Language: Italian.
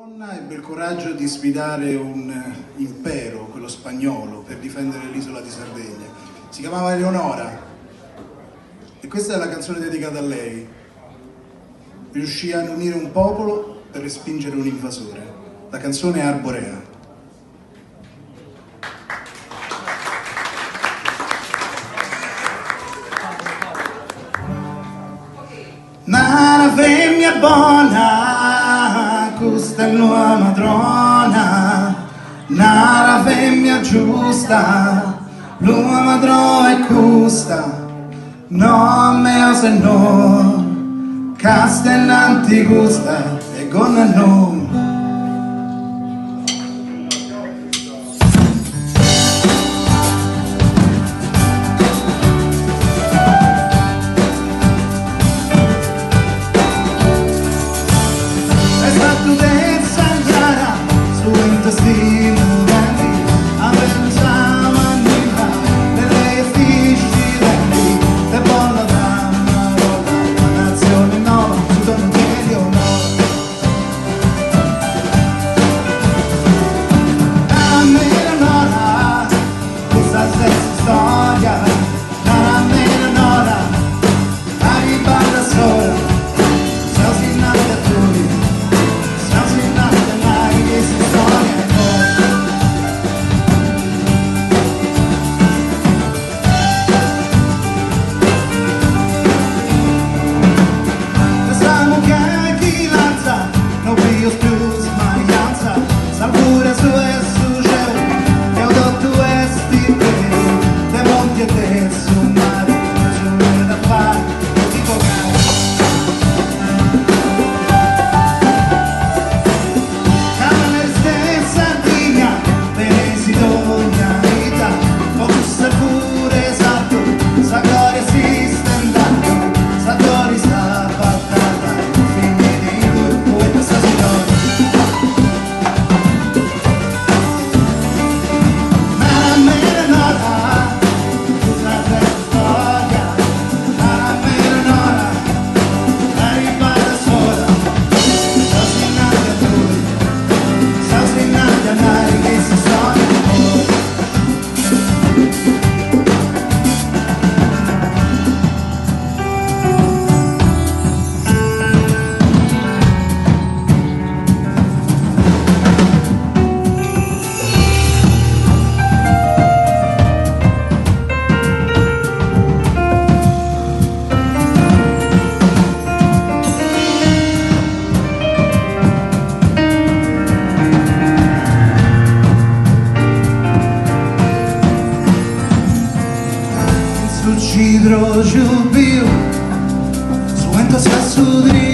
donna ebbe il coraggio di sfidare un impero, quello spagnolo, per difendere l'isola di Sardegna. Si chiamava Eleonora e questa è la canzone dedicata a lei. Riuscì a unire un popolo per respingere un invasore. La canzone è Arborea. Una femmina buona, questa è nuova madrona, una femmina giusta, l'uomo madrona è questa, no meo se no, castellanti gusta e gonna no. Cidro giubiu, suento sa sudri